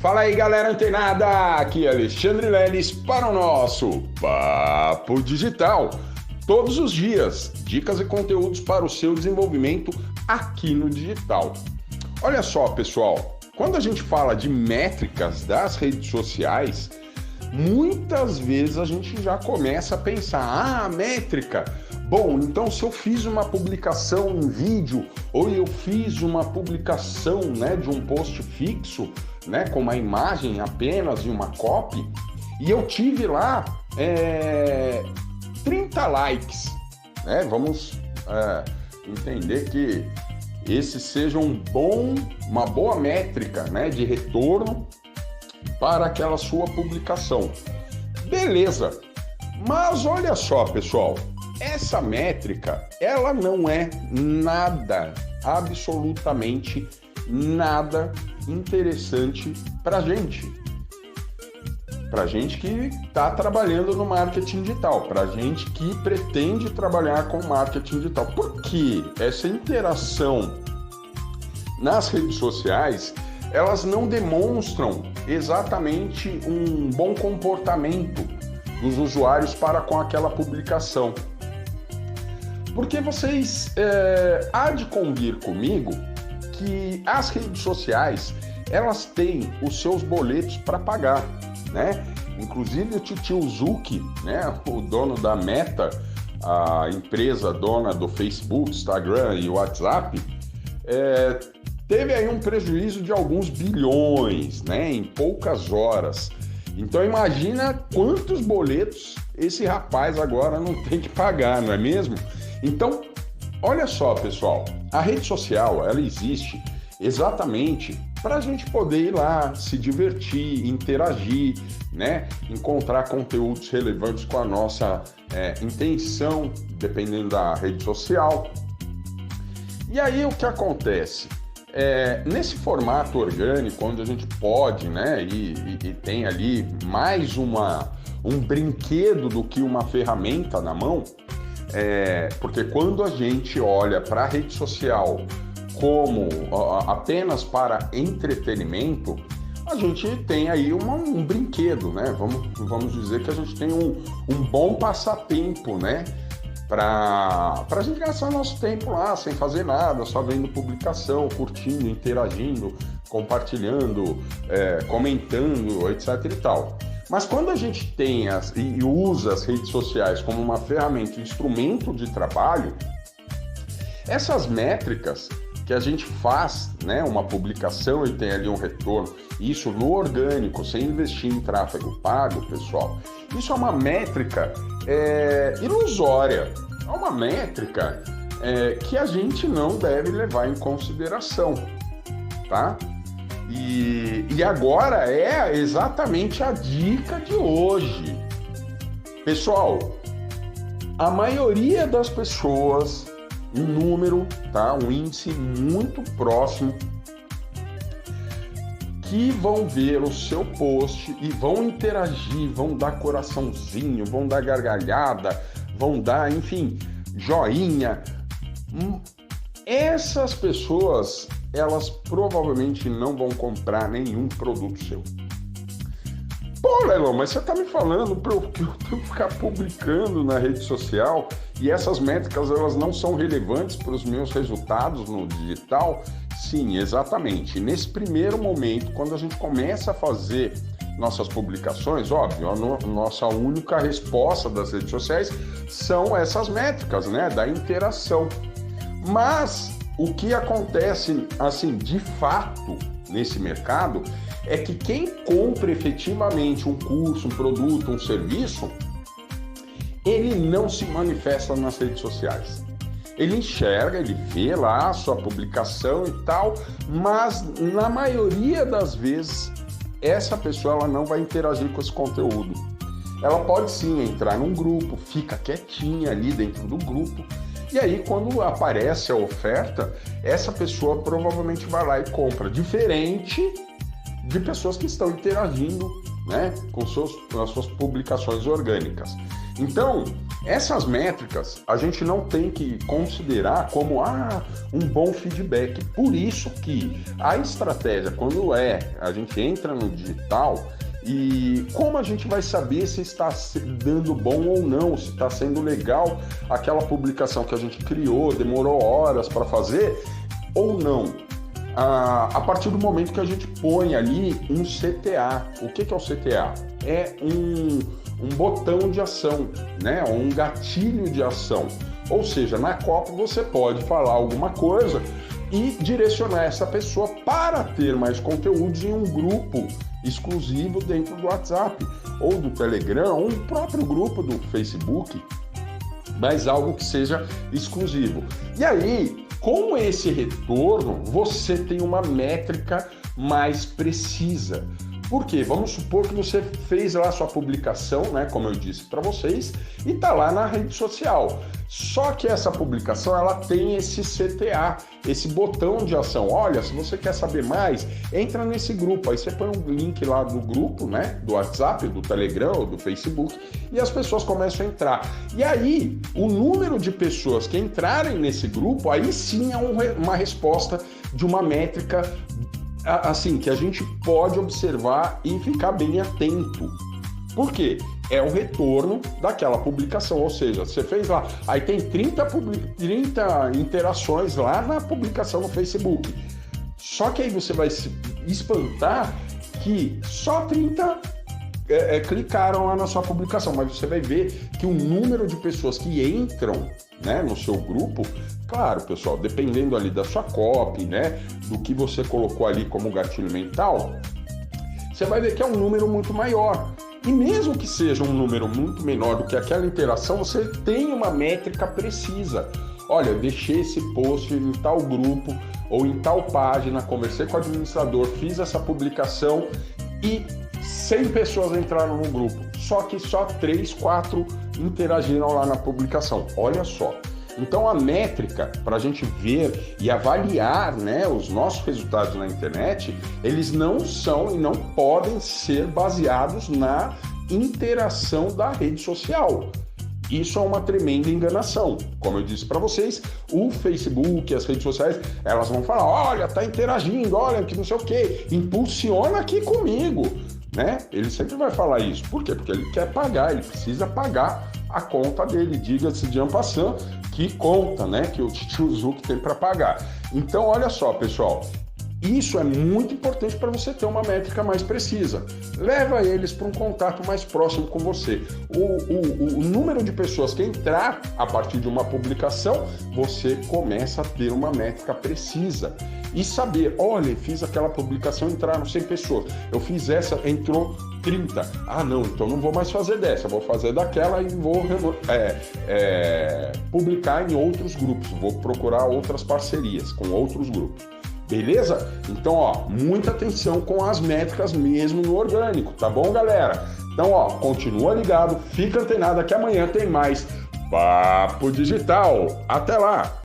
Fala aí, galera antenada! Aqui é Alexandre Leles para o nosso Papo Digital. Todos os dias, dicas e conteúdos para o seu desenvolvimento aqui no digital. Olha só, pessoal, quando a gente fala de métricas das redes sociais, muitas vezes a gente já começa a pensar, métrica. Bom, então se eu fiz uma publicação em vídeo ou eu fiz uma publicação, de um post fixo, com uma imagem apenas e uma copy, e eu tive lá 30 likes, Vamos entender que esse seja uma boa métrica, de retorno para aquela sua publicação. Beleza, mas olha só, pessoal, essa métrica, ela não é nada, absolutamente nada interessante para gente que está trabalhando no marketing digital, para gente que pretende trabalhar com marketing digital. Porque essa interação nas redes sociais, elas não demonstram exatamente um bom comportamento dos usuários para com aquela publicação. Porque vocês há de convir comigo que as redes sociais, elas têm os seus boletos para pagar, Inclusive o titio Zuck, o dono da Meta, a empresa dona do Facebook, Instagram e WhatsApp, teve aí um prejuízo de alguns bilhões, em poucas horas. Então imagina quantos boletos esse rapaz agora não tem que pagar, não é mesmo? Então, olha só, pessoal, a rede social, ela existe exatamente para a gente poder ir lá, se divertir, interagir, encontrar conteúdos relevantes com a nossa intenção, dependendo da rede social. E aí o que acontece? Nesse formato orgânico, onde a gente pode, e tem ali mais um brinquedo do que uma ferramenta na mão, porque quando a gente olha para a rede social como apenas para entretenimento, a gente tem aí um brinquedo, Vamos dizer que a gente tem um bom passatempo, para a gente gastar nosso tempo lá, sem fazer nada, só vendo publicação, curtindo, interagindo, compartilhando, comentando, etc e tal. Mas quando a gente tem e usa as redes sociais como uma ferramenta, um instrumento de trabalho, essas métricas que a gente faz, uma publicação e tem ali um retorno, isso no orgânico, sem investir em tráfego pago, pessoal, isso é uma métrica ilusória, é uma métrica que a gente não deve levar em consideração, tá? E agora é exatamente a dica de hoje. Pessoal, a maioria das pessoas, um número, um índice muito próximo, que vão ver o seu post e vão interagir, vão dar coraçãozinho, vão dar gargalhada, vão dar, enfim, joinha. Essas pessoas, elas provavelmente não vão comprar nenhum produto seu. Pô, Lelão, mas você está me falando para eu ficar publicando na rede social e essas métricas, elas não são relevantes para os meus resultados no digital? Sim, exatamente. Nesse primeiro momento, quando a gente começa a fazer nossas publicações, óbvio, a nossa única resposta das redes sociais são essas métricas, da interação. Mas o que acontece, assim, de fato, nesse mercado, é que quem compra efetivamente um curso, um produto, um serviço, ele não se manifesta nas redes sociais. Ele enxerga, ele vê lá a sua publicação e tal, mas na maioria das vezes, essa pessoa ela não vai interagir com esse conteúdo. Ela pode sim entrar num grupo, fica quietinha ali dentro do grupo, e aí quando aparece a oferta, essa pessoa provavelmente vai lá e compra, diferente de pessoas que estão interagindo, com as suas publicações orgânicas. Então, Essas métricas a gente não tem que considerar como um bom feedback. Por isso que a estratégia, quando a gente entra no digital, e como a gente vai saber se está dando bom ou não, se está sendo legal aquela publicação que a gente criou, demorou horas para fazer ou não? A partir do momento que a gente põe ali um CTA. O que é o CTA? É um botão de ação, né? Um gatilho de ação. Ou seja, na qual você pode falar alguma coisa e direcionar essa pessoa para ter mais conteúdos em um grupo exclusivo dentro do WhatsApp, ou do Telegram, ou um próprio grupo do Facebook, mas algo que seja exclusivo. E aí, com esse retorno, você tem uma métrica mais precisa. Por quê? Vamos supor que você fez lá a sua publicação, né, como eu disse para vocês, e está lá na rede social. Só que essa publicação, ela tem esse CTA, esse botão de ação. Olha, se você quer saber mais, entra nesse grupo. Aí você põe um link lá do grupo, né, do WhatsApp, do Telegram ou do Facebook, e as pessoas começam a entrar. E aí, o número de pessoas que entrarem nesse grupo, aí sim é uma resposta de uma métrica assim, que a gente pode observar e ficar bem atento. Por quê? É o retorno daquela publicação, ou seja, você fez lá, aí tem 30 interações lá na publicação no Facebook. Só que aí você vai se espantar que só 30 clicaram lá na sua publicação, mas você vai ver que o número de pessoas que entram, né, no seu grupo, claro, pessoal, dependendo ali da sua copy, né, do que você colocou ali como gatilho mental, você vai ver que é um número muito maior. E mesmo que seja um número muito menor do que aquela interação, você tem uma métrica precisa. Olha, eu deixei esse post em tal grupo ou em tal página, conversei com o administrador, fiz essa publicação e 100 pessoas entraram no grupo, só que só 3, 4 interagiram lá na publicação. Olha só. Então a métrica para a gente ver e avaliar, né, os nossos resultados na internet, eles não são e não podem ser baseados na interação da rede social. Isso é uma tremenda enganação. Como eu disse para vocês, o Facebook, as redes sociais, elas vão falar, olha, tá interagindo, olha, que não sei o quê, impulsiona aqui comigo, né? Ele sempre vai falar isso. Por quê? Porque ele quer pagar, ele precisa pagar a conta dele, diga-se de en passant, que conta, né, que o tio Zuc tem para pagar. Então, olha só, pessoal, isso é muito importante para você ter uma métrica mais precisa. Leva eles para um contato mais próximo com você. O número de pessoas que entrar a partir de uma publicação, você começa a ter uma métrica precisa. E saber, olha, fiz aquela publicação, entraram 100 pessoas. Eu fiz essa, entrou 30. Ah, não, então não vou mais fazer dessa, vou fazer daquela e vou publicar em outros grupos. Vou procurar outras parcerias com outros grupos. Beleza? Então, ó, muita atenção com as métricas mesmo no orgânico, tá bom, galera? Então, ó, continua ligado, fica antenado que amanhã tem mais Papo Digital. Até lá!